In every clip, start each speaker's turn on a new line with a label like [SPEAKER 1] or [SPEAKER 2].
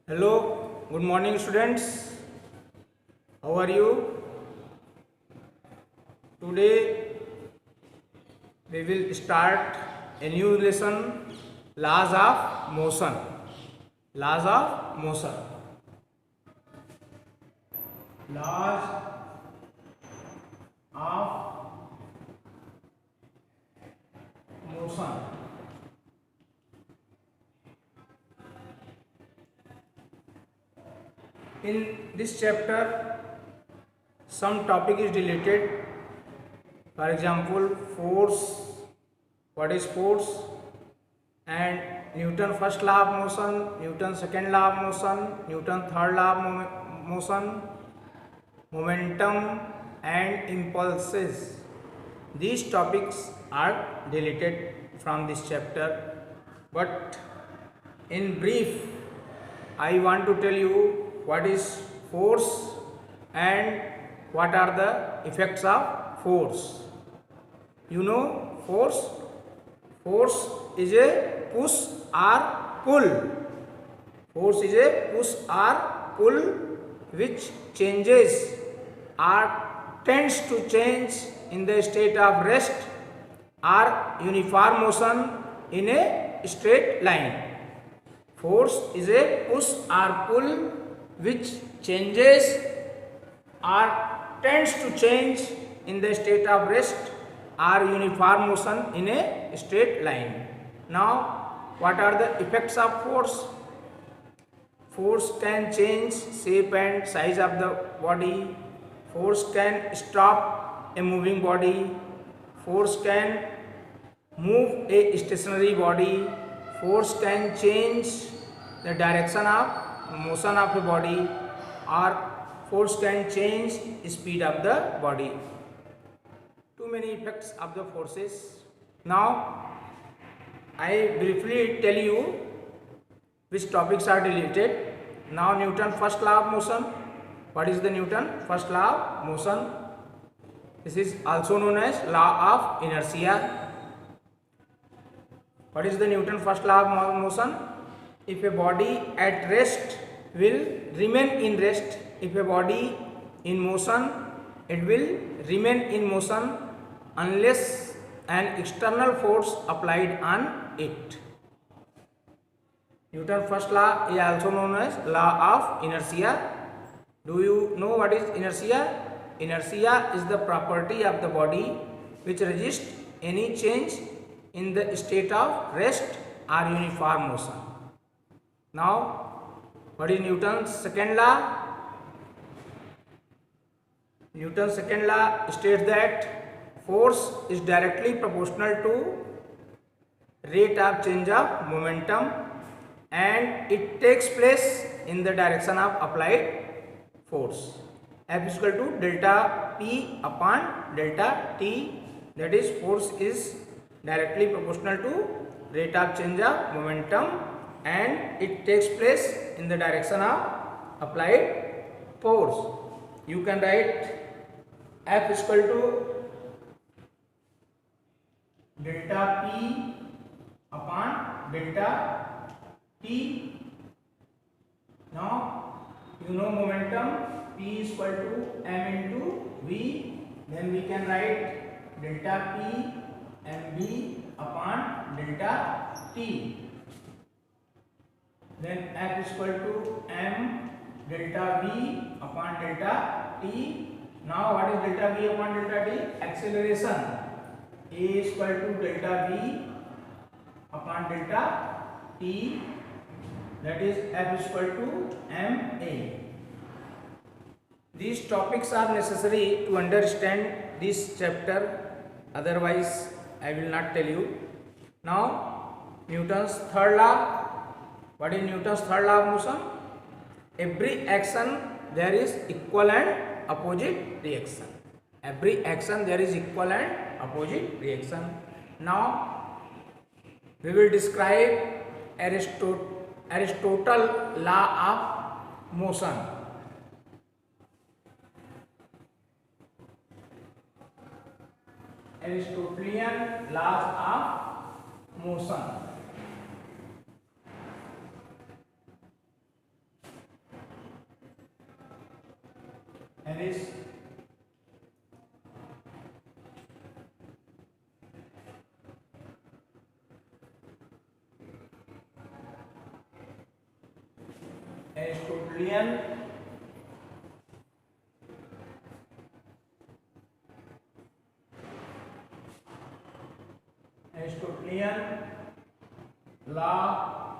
[SPEAKER 1] Hello, good morning students. How are you? Today we will start a new lesson, laws of motion. Laws of motion. Laws of motion. In this chapter, some topic is deleted. For example, force, what is force, and Newton first law of motion, Newton second law of motion, Newton third law of motion, momentum and impulses. These topics are deleted from this chapter, but in brief, I want to tell you what is force and what are the effects of force. You know force? Force is a push or pull. Force is a push or pull which changes or tends to change in the state of rest or uniform motion in a straight line. Force is a push or pull which changes or tends to change in the state of rest or uniform motion in a straight line. Now, what are the effects of force? Force can change shape and size of the body. Force can stop a moving body. Force can move a stationary body. Force can change the direction of motion of a body, or force can change speed of the body. Too many effects of the forces. Now I briefly tell you which topics are deleted. Now Newton first law of motion. What is the Newton first law of motion? This is also known as law of inertia. What is the Newton first law of motion? If a body at rest will remain in rest, if a body in motion, it will remain in motion unless an external force applied on it. Newton's first law is also known as law of inertia. Do you know what is inertia? Inertia is the property of the body which resists any change in the state of rest or uniform motion. Now, what is Newton's second law? Newton's second law states that force is directly proportional to rate of change of momentum and it takes place in the direction of applied force. F is equal to delta P upon delta T, that is force is directly proportional to rate of change of momentum and it takes place in the direction of applied force. You can write F is equal to delta P upon delta T. Now you know momentum P is equal to m into V, then we can write delta P mv upon delta T. Then F is equal to m delta V upon delta T. Now what is delta V upon delta T? Acceleration. A is equal to delta V upon delta T, that is F is equal to ma. These topics are necessary to understand this chapter, otherwise I will not tell you. Now Newton's third law. What is Newton's third law of motion? Every action there is equal and opposite reaction. Every action there is equal and opposite reaction. Now we will describe Aristotle law of motion. Aristotelian laws of motion. this Aristotelian law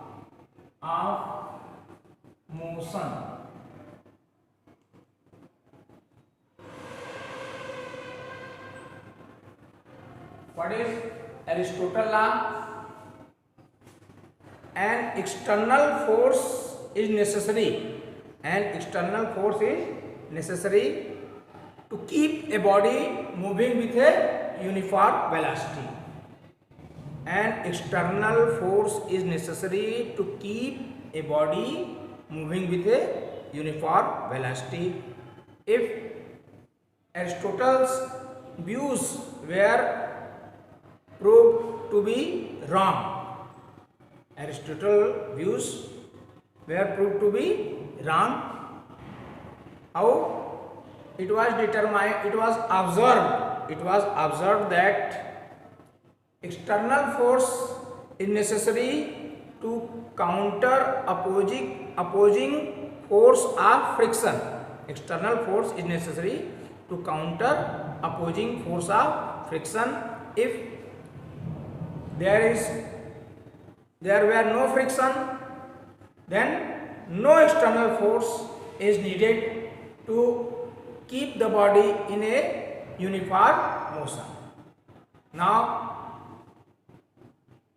[SPEAKER 1] of motion. What is Aristotle law? An external force is necessary. An external force is necessary to keep a body moving with a uniform velocity. An external force is necessary to keep a body moving with a uniform velocity. If Aristotle's views were proved to be wrong, Aristotle's views were proved to be wrong, how it was determined, it was observed that external force is necessary to counter opposing force of friction. External force is necessary to counter opposing force of friction. If there were no friction, then no external force is needed to keep the body in a uniform motion. Now,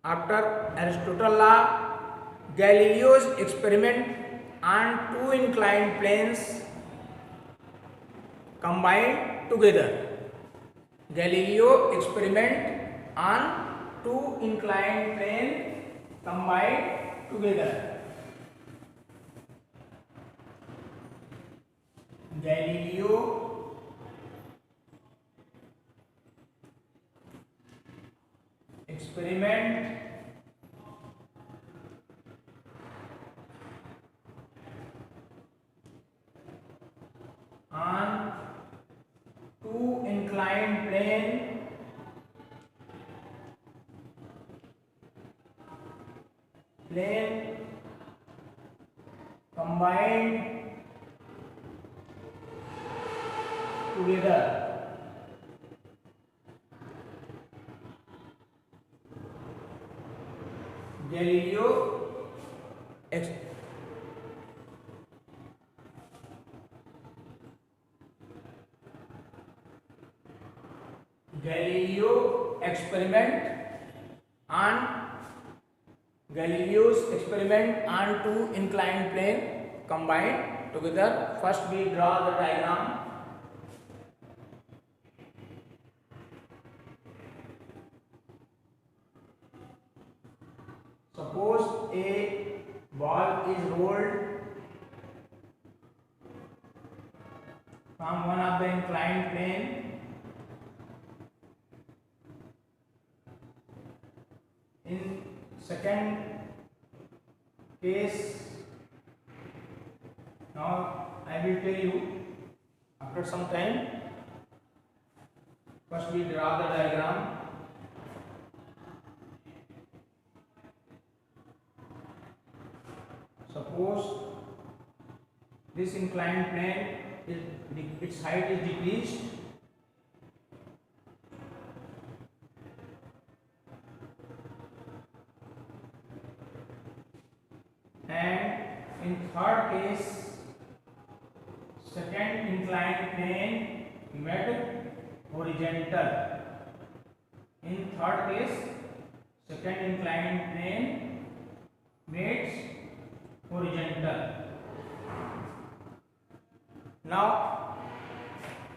[SPEAKER 1] after Aristotle's law, Galileo's experiment on two inclined planes combined together. Galileo experiment on two inclined planes combined together. Galileo experiment on two inclined plane combined together. Galileo's experiment on two inclined plane combined together. First we draw the diagram. Suppose a ball is rolled from one of the inclined plane in second case. Now I will tell you after some time. First we draw the diagram. Suppose this inclined plane its height is decreased and in third case second inclined plane made horizontal. In third case second inclined plane makes horizontal. Now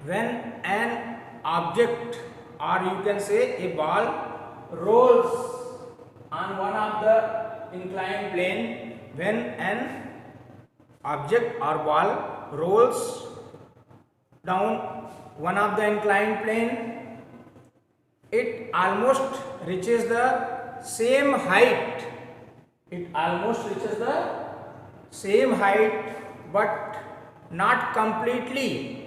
[SPEAKER 1] when an object or you can say a ball rolls on one of the inclined plane, when an object or ball rolls down one of the inclined plane, it almost reaches the same height. It almost reaches the same height, but not completely.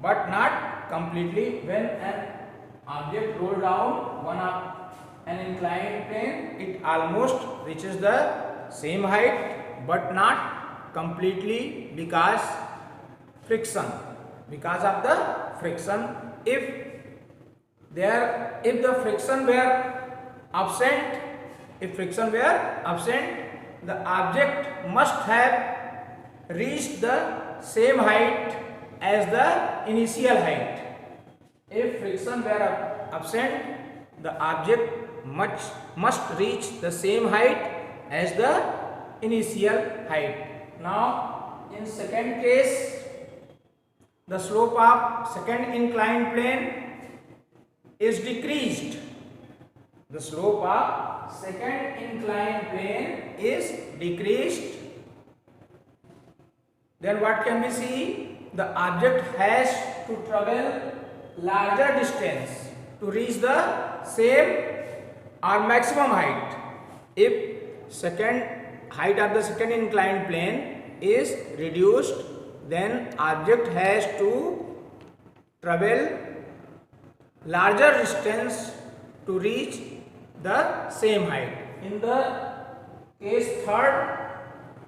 [SPEAKER 1] but not completely. When an object rolls down one up an inclined plane, it almost reaches the same height, but not completely because friction. Because of the friction, if the friction were absent, the object must have reached the same height as the initial height. If friction were absent, the object must reach the same height as the initial height. Now, in second case, the slope of second inclined plane is decreased. The slope of second inclined plane is decreased. Then what can we see? The object has to travel larger distance to reach the same or maximum height. If second height of the second inclined plane is reduced, then object has to travel larger distance to reach the same height. In the case third,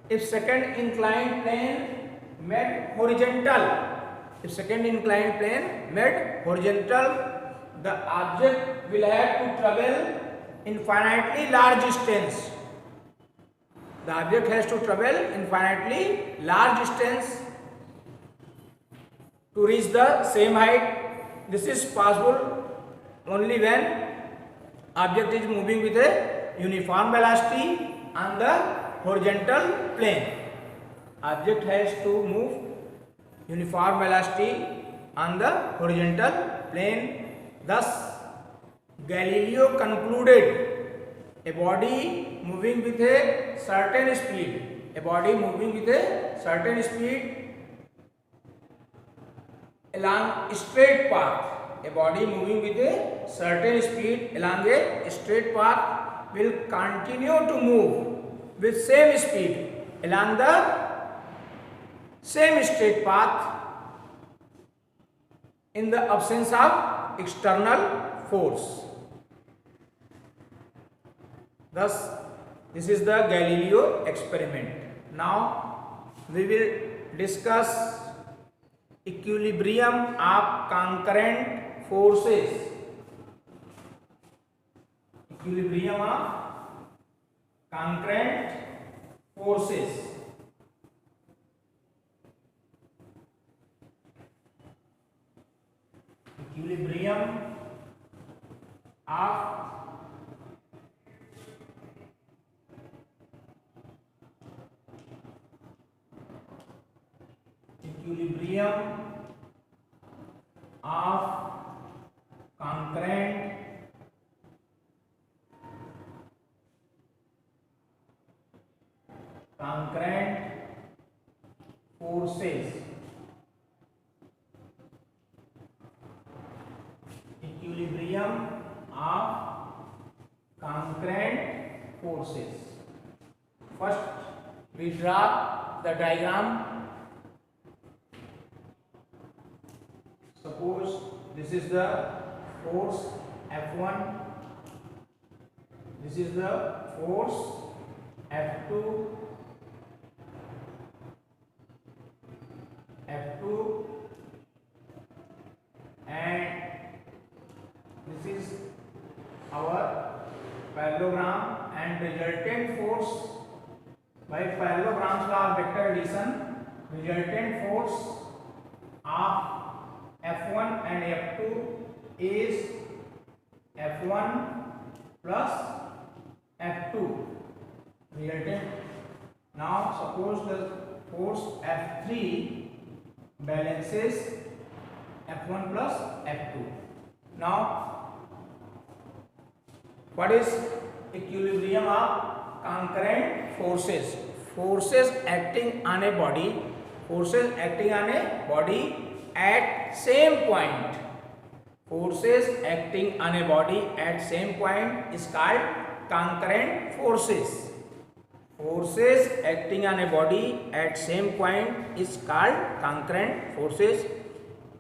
[SPEAKER 1] if second inclined plane made horizontal, the object will have to travel infinitely large distance. The object has to travel infinitely large distance to reach the same height. This is possible only when object is moving with a uniform velocity on the horizontal plane. Object has to move uniform velocity on the horizontal plane. Thus, Galileo concluded a body moving with a certain speed, along a straight path, will continue to move with same speed along the same straight path in the absence of external force. Thus, this is the Galileo experiment. Now, we will discuss equilibrium of concurrent forces. Equilibrium of concurrent forces. Equilibrium of concurrent forces. Equilibrium of concurrent forces. First, we draw the diagram. Suppose this is the force F1, this is the force F2, and this is our parallelogram, and resultant force by parallelogram's law of vector addition, resultant force of F1 and F2 is F1 plus F2 resultant. Now suppose the force F3 balances F1 plus F2. Now, what is equilibrium of concurrent forces? Forces acting on a body at same point. Forces acting on a body at same point is called concurrent forces. Forces acting on a body at same point is called concurrent forces.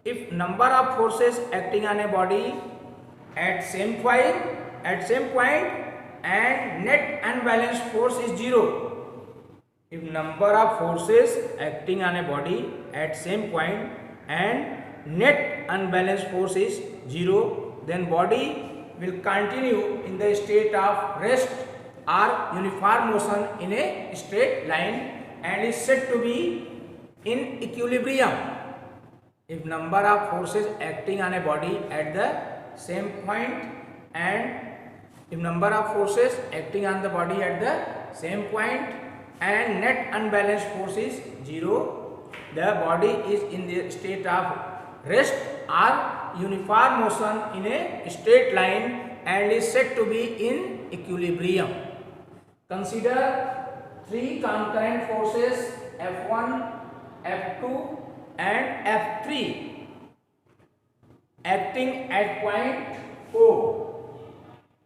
[SPEAKER 1] if number of forces acting on a body at same point and net unbalanced force is zero. If number of forces acting on a body at same point and net unbalanced force is zero, then body will continue in the state of rest or uniform motion in a straight line and is said to be in equilibrium. If number of forces acting on a body at the same point and if number of forces acting on the body at the same point and net unbalanced force is zero, the body is in the state of rest or uniform motion in a straight line and is said to be in equilibrium. Consider three concurrent forces F1, F2 and F3 acting at point O.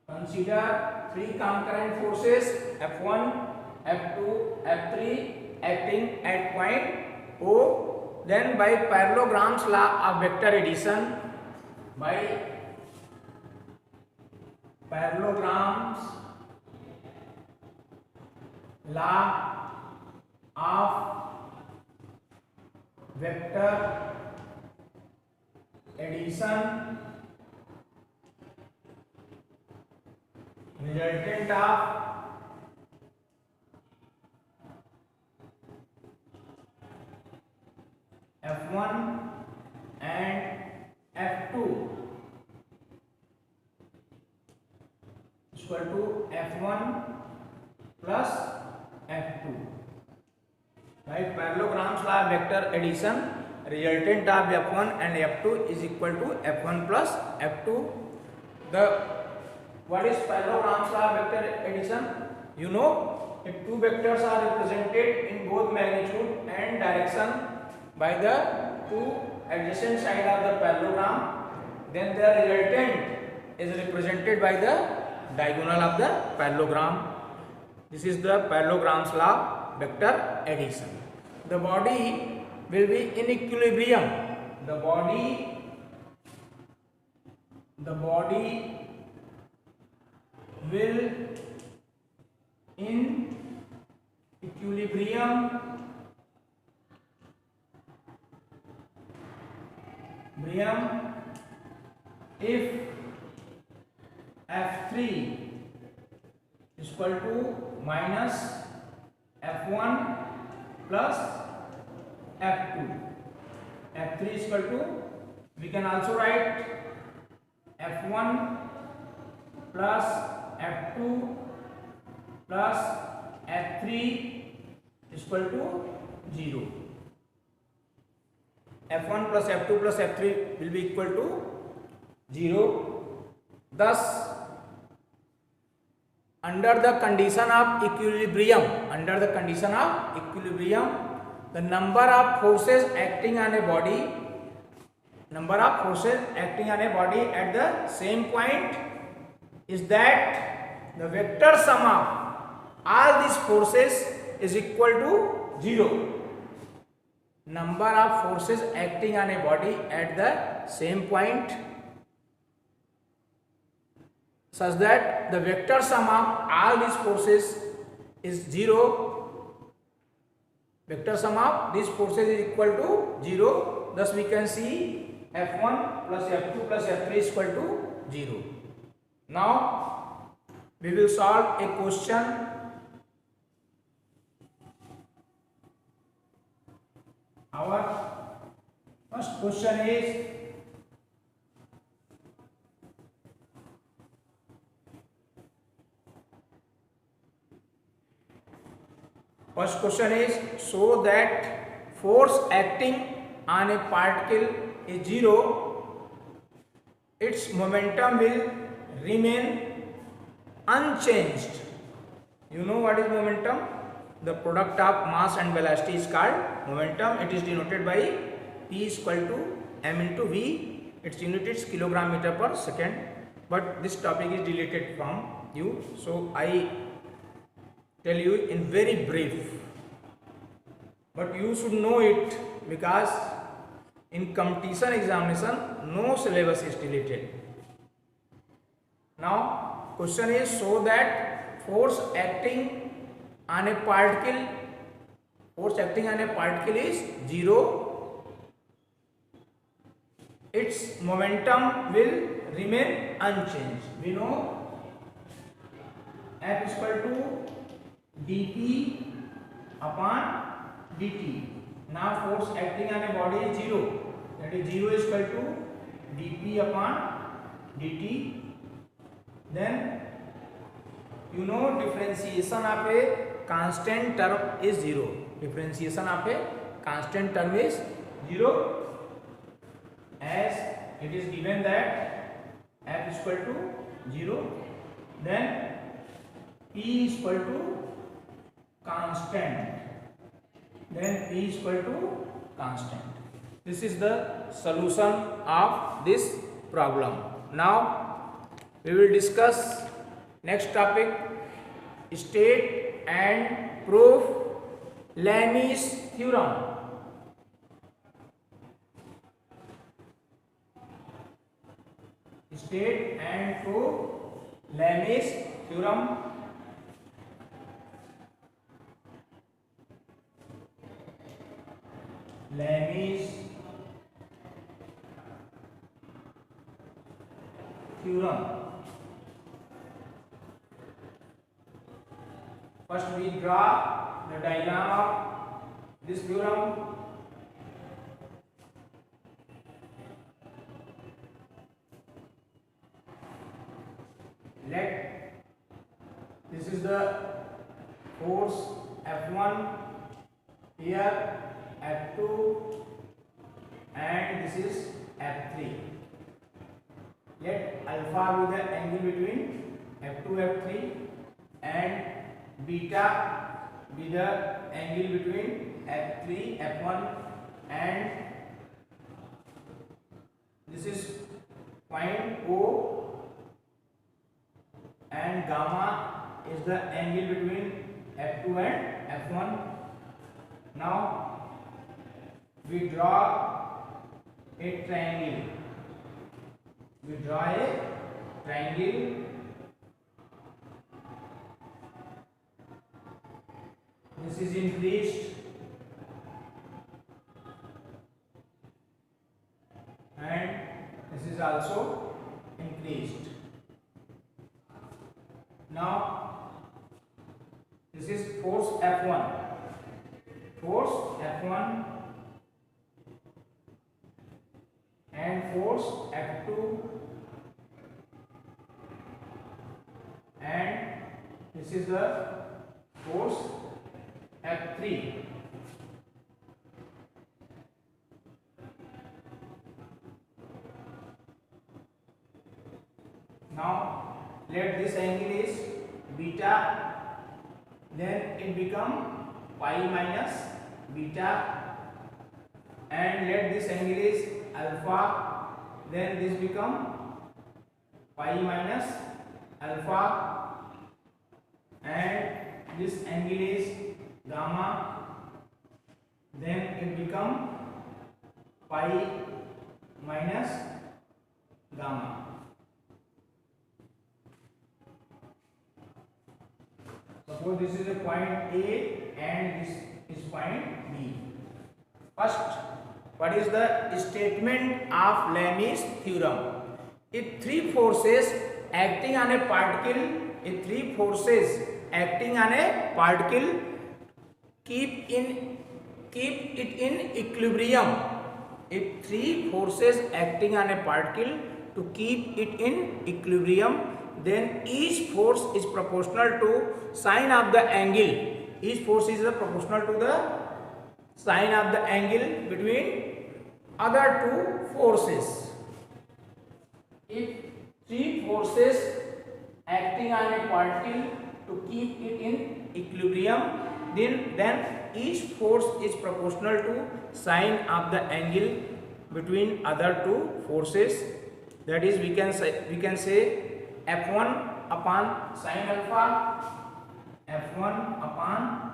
[SPEAKER 1] Consider three concurrent forces F1, F2, F3 acting at point O. Then by parallelogram's law of vector addition, by parallelogram's law of vector addition, resultant of F1 and F2 is equal to F1 plus F2. By parallelogram's law of vector addition, resultant of F1 and F2 is equal to F1 plus F2. What is parallelogram's law of vector addition? You know, if two vectors are represented in both magnitude and direction by the two adjacent sides of the parallelogram, then the resultant is represented by the diagonal of the parallelogram. This is the parallelogram's law vector addition. The body will be in equilibrium. The body will in equilibrium if F3 is equal to minus F1 plus F2. F3 is equal to, we can also write F1 plus F2 plus F3 is equal to 0. F1 plus F2 plus F3 will be equal to 0. Thus, under the condition of equilibrium, the number of forces acting on a body at the same point is that the vector sum of all these forces is equal to 0. Number of forces acting on a body at the same point such that the vector sum of all these forces is 0. Vector sum of these forces is equal to 0. Thus we can see F1 plus F2 plus F3 is equal to 0. Now we will solve a question. Our first question is, show that force acting on a particle is 0, its momentum will remain unchanged. You know what is momentum? The product of mass and velocity is called momentum. It is denoted by P is equal to m into v. Its unit is kilogram meter per second. But this topic is deleted from you, so I tell you in very brief. But you should know it because in competition examination, no syllabus is deleted. Now question is, so that force acting on a particle is zero, its momentum will remain unchanged. We know F is equal to dp upon dt. Now force acting on a body is zero, that is 0 is equal to dp upon dt. Then you know differentiation of a constant term is 0. Differentiation of a constant term is 0, as it is given that f is equal to 0. Then p is equal to constant. Then p is equal to constant. This is the solution of this problem. Now we will discuss next topic, state and prove Lami's theorem. State and prove Lami's theorem. Lami's theorem. First we draw the diagram of this theorem. Let this is the force F1 here, F2, and this is F3. Let alpha be the angle between F2 F3 and beta be the angle between F3 F1, and this is point O, and gamma is the angle between F2 and F1. Now we draw a triangle. We draw a triangle. This is increased and this is also increased. Now this is force F1. Force F1 and force F2, and this is the force F3. Now let this angle is beta, then it become pi minus beta, and let this angle is alpha, then this become pi minus alpha, and this angle is gamma, then it become pi minus gamma. Suppose this is a point A and this is point B. First, what is the statement of Lami's theorem? If three forces acting on a particle, keep it in equilibrium. If three forces acting on a particle to keep it in equilibrium, then each force is proportional to sine of the angle. Each force is proportional to the sine of the angle between other two forces. If three forces acting on a particle to keep it in equilibrium, then each force is proportional to sine of the angle between other two forces. That is, we can say F1 upon sine alpha, F1 upon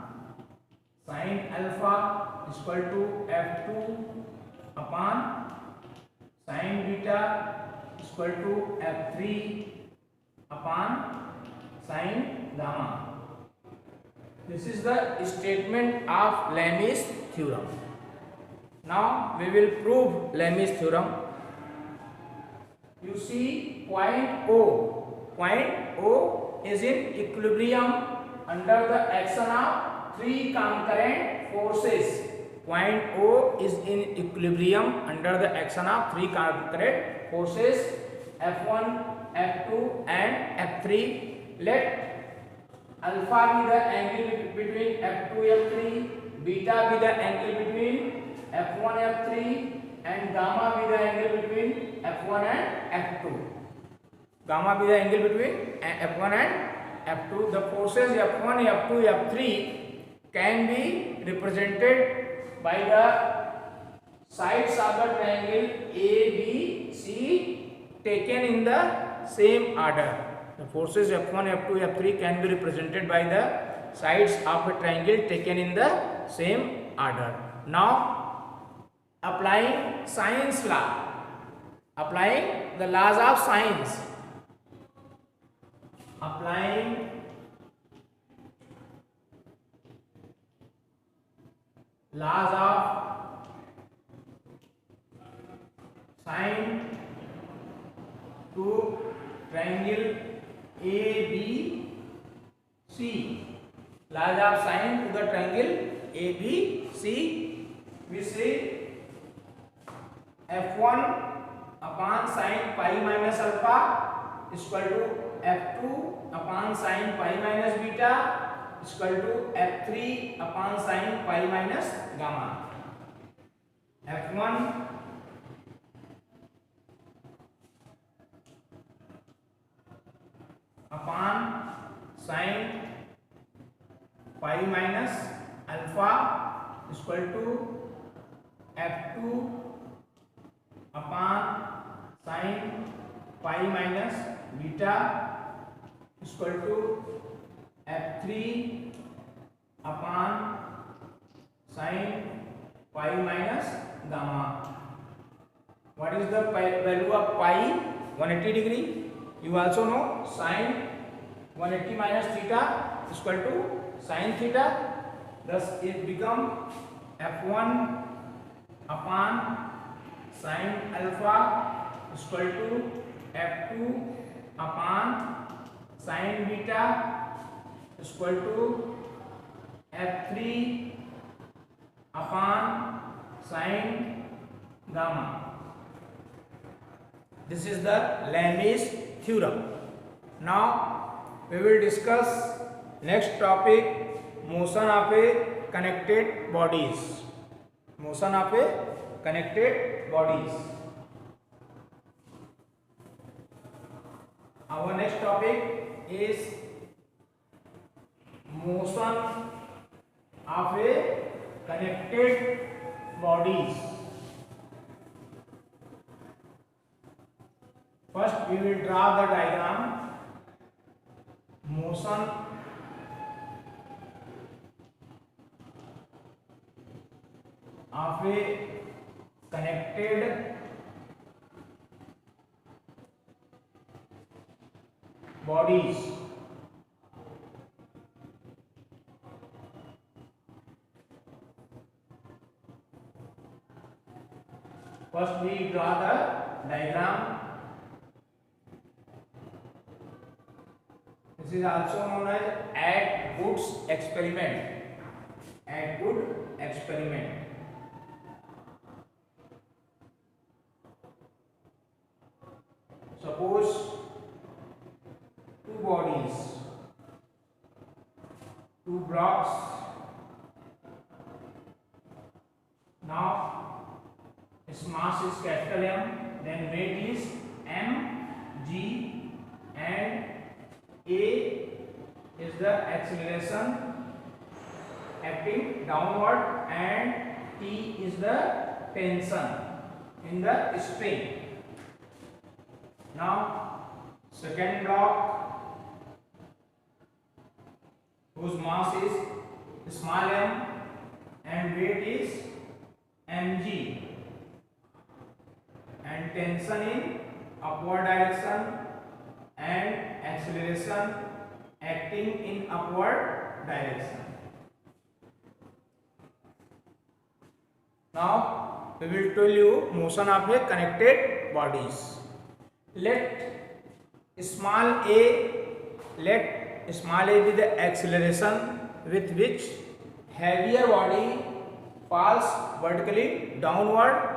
[SPEAKER 1] sine alpha is equal to F2 upon sin beta is equal to F3 upon sin gamma. This is the statement of Lami's theorem. Now we will prove Lami's theorem. You see point O. Point O is in equilibrium under the action of three concurrent forces. Point O is in equilibrium under the action of three concurrent forces F1, F2 and F3. Let alpha be the angle between F2, F3, beta be the angle between F1, F3 and gamma be the angle between F1 and F2. Gamma be the angle between F1 and F2. The forces F1, F2, F3 can be represented by the sides of the triangle A, B, C taken in the same order. The forces F1, F2, F3 can be represented by the sides of a triangle taken in the same order. Now, applying science law, applying the laws of science, applying laws of sine to triangle ABC. Laws of sine to the triangle ABC. We say F1 upon sine pi minus alpha is equal to F2 upon sine pi minus beta is equal to F3 upon sine pi minus gamma. F1 upon sine pi minus alpha is equal to F2 upon sine pi minus beta is equal to F3 upon sine pi minus gamma. What is the value of pi? 180 degree. You also know sine 180 minus theta is equal to sine theta. Thus it become F1 upon sine alpha is equal to F2 upon sine beta is equal to F3 upon sine gamma. This is the Lami's theorem. Now we will discuss next topic, motion of a connected bodies. Motion of a connected bodies. Our next topic is motion of a connected bodies. First we will draw the diagram. Motion of a connected bodies. First we draw the diagram. This is also known as Atwood's experiment. Atwood experiment. Suppose two bodies, two blocks. Now its mass is capital M, then weight is m, g, and A is the acceleration acting downward, and T is the tension in the spring. Now second block, whose mass is small m and weight is mg. tension in upward direction and acceleration acting in upward direction. Now we will tell you motion of a connected bodies. Let small a be the acceleration with which heavier body falls vertically downward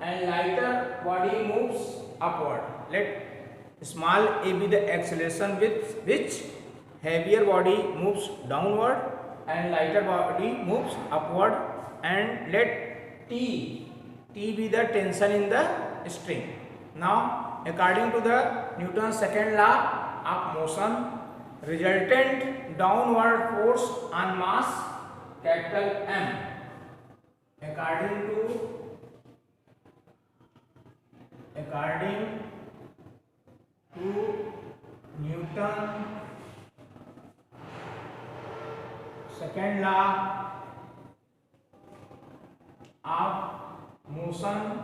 [SPEAKER 1] and lighter body moves upward. Let small a be the acceleration with which heavier body moves downward and lighter body moves upward, and let T be the tension in the string. Now according to the Newton's second law of motion, resultant downward force on mass capital M, according to Newton second law of motion,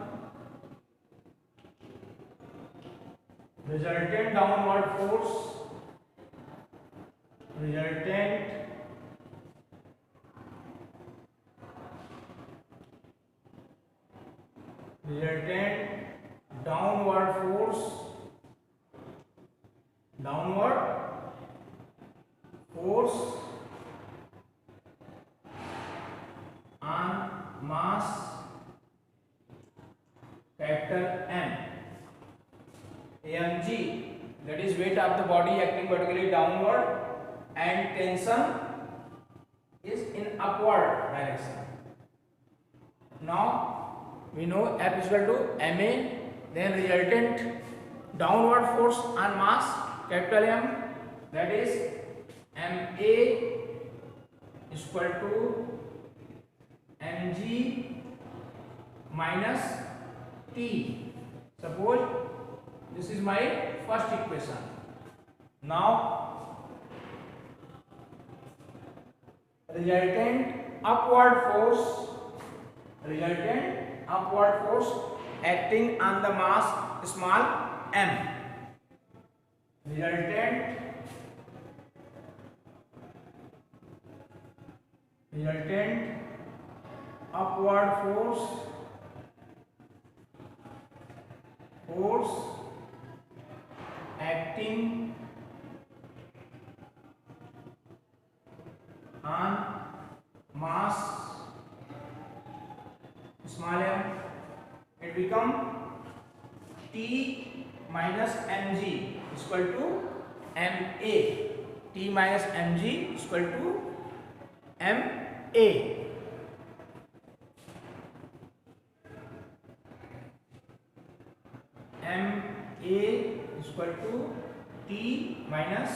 [SPEAKER 1] resultant downward force on mass capital M, mg, that is weight of the body acting vertically downward and tension is in upward direction. Now we know F is equal to ma, then resultant downward force on mass capital M, that is ma is equal to mg minus T. Suppose this is my first equation. Now resultant upward force acting on the mass small m, resultant upward force acting on mass small m, it become T minus mg is equal to ma. T minus mg is equal to ma. ma is equal to T minus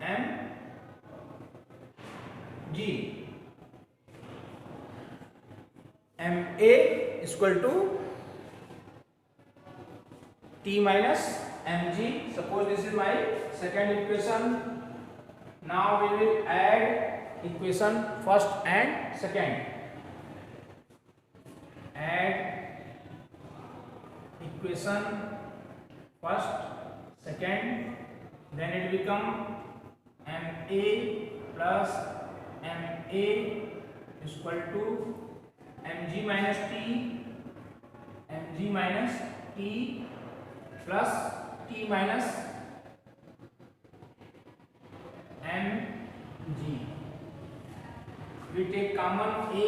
[SPEAKER 1] mg. ma is equal to T minus mg. Suppose this is my second equation. Now we will add equation first and second. Add equation first, second, then it become ma plus ma is equal to mg minus t plus t minus mg. We take common a,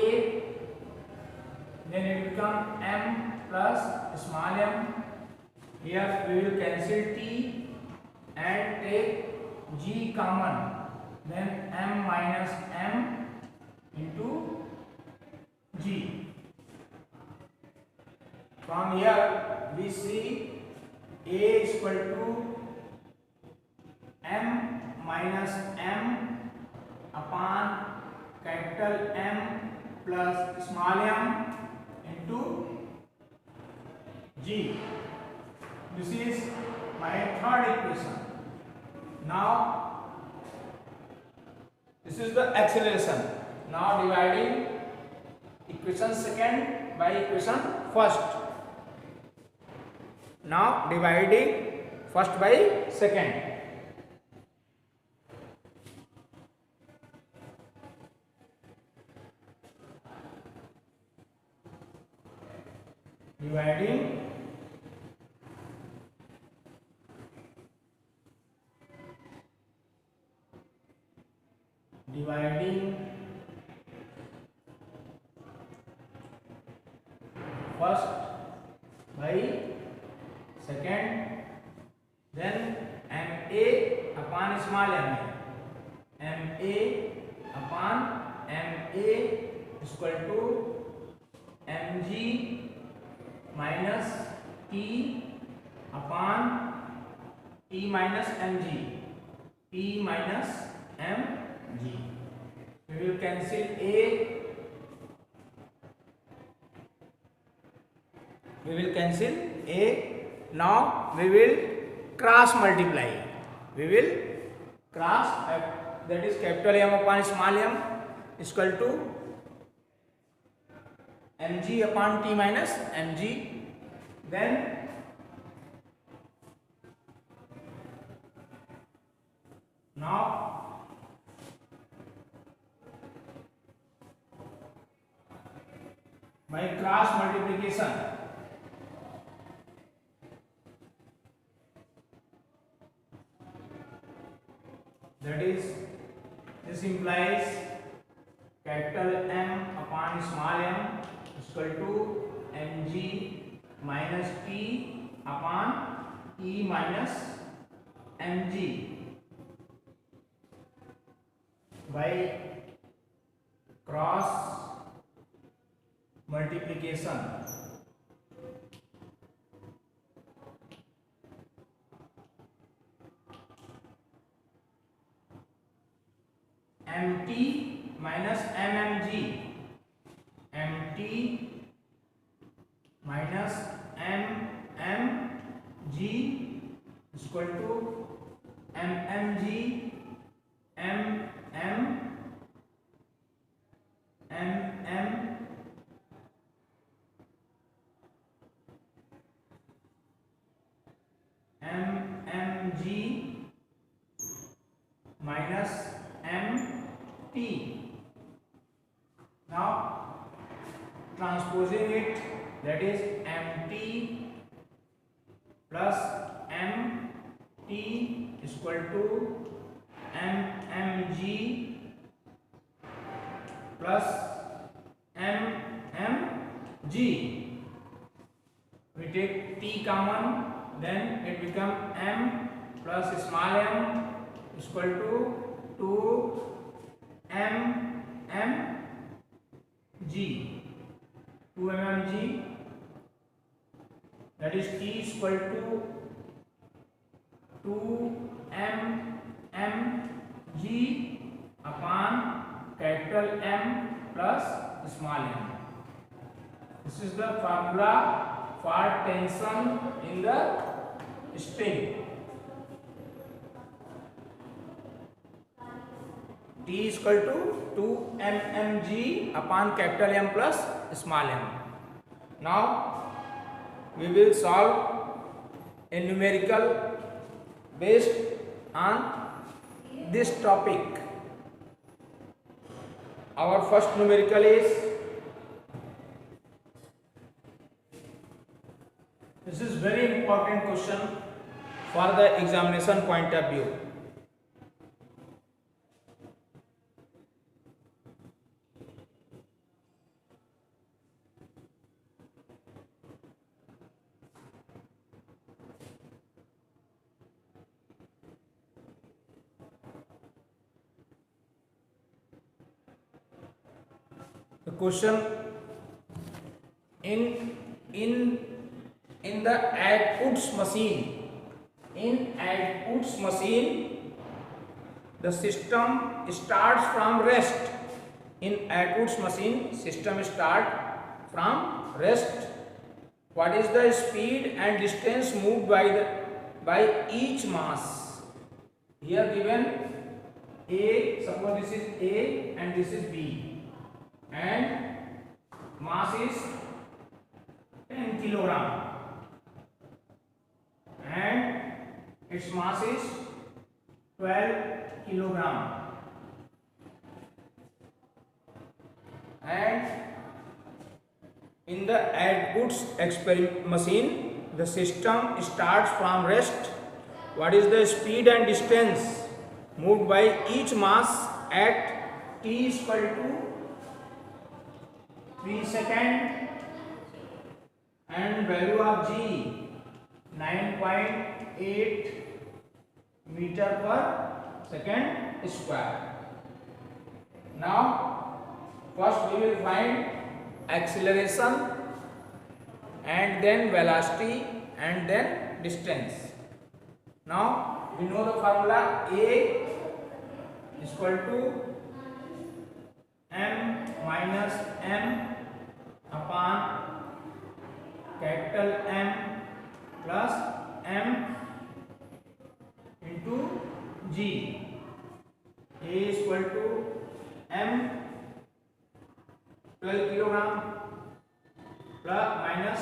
[SPEAKER 1] then it become m plus small m. Here we will cancel t and take g common, then m minus m into g. From here we see a is equal to m minus m upon capital M plus small m into g. This is my third equation. Now this is the acceleration. Now dividing equation second by equation first. Now dividing first by second. Dividing first by second, then MA upon small m, MA upon MA is equal to mg minus T upon T minus mg, T minus mg. We will cancel A. We will cancel A. Now we will cross multiply. We will cross, that is capital M upon small m is equal to mg upon T minus mg. Then now by cross multiplication, that is, this implies capital M upon small m is equal to mg minus T upon E minus mg by cross multiplication. MT minus mmg, MT minus mmg is equal to mmg mmg minus mt. Now transposing it, that is mt plus mt is equal to mmg plus mmg. We take t common, then it become m plus small m is equal to 2 mmg, 2 mmg, that is t is equal to 2 mmg upon capital M plus small m. This is the formula for tension in the string. T is equal to 2 mmg upon capital M plus small m. Now we will solve a numerical based on this topic. Our first numerical is, this is very important question for the examination point of view. The question, in the outputs machine, the system starts from rest. In outputs machine, system start from rest. What is the speed and distance moved by each mass? Here given A, suppose this is A and this is B, and mass is 10 kilogram. and its mass is 12 kilogram. And in the Edwards experiment machine, the system starts from rest. What is the speed and distance moved by each mass at t is equal to 3 seconds and value of g 9.8 meter per second square. Now first we will find acceleration and then velocity and then distance. Now we know the formula A is equal to m minus m upon capital M plus m into G. A is equal to m 12 kilogram plus minus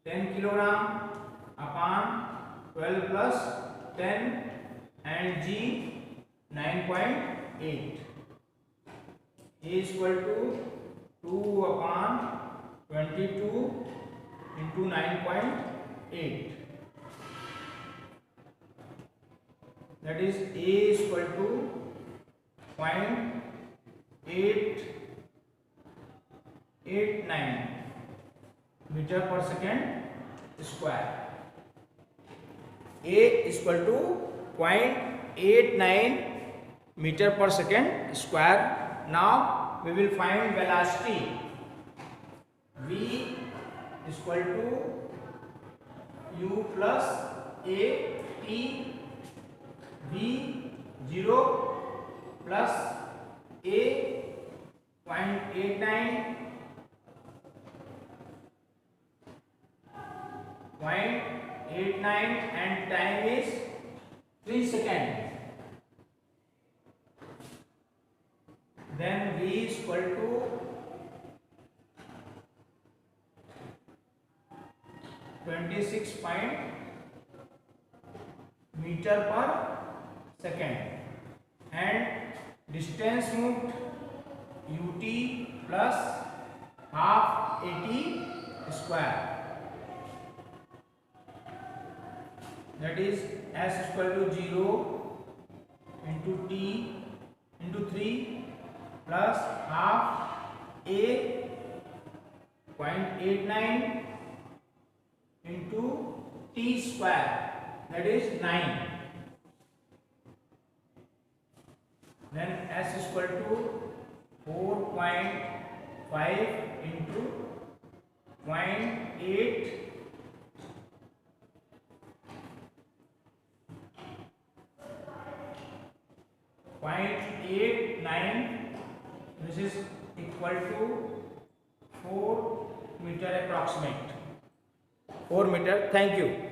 [SPEAKER 1] 10 kilogram upon 12 plus 10 and G 9.8. A is equal to 2 upon 22 into 9.8. That is A is equal to 0.889 meter per second square. A is equal to 0.89 meter per second square. Now we will find velocity. V is equal to U plus A T V 0 plus A 0.89 and time is 3 seconds. Then V is equal to 26 meter per second and distance moved ut plus half at square, that is s is equal to 0 into t into 3 plus half a 0.89 into t square, that is 9. Then s is equal to 4.5 into 0.8 0.89, this is equal to 4 meter approximate. 4 meter. Thank you.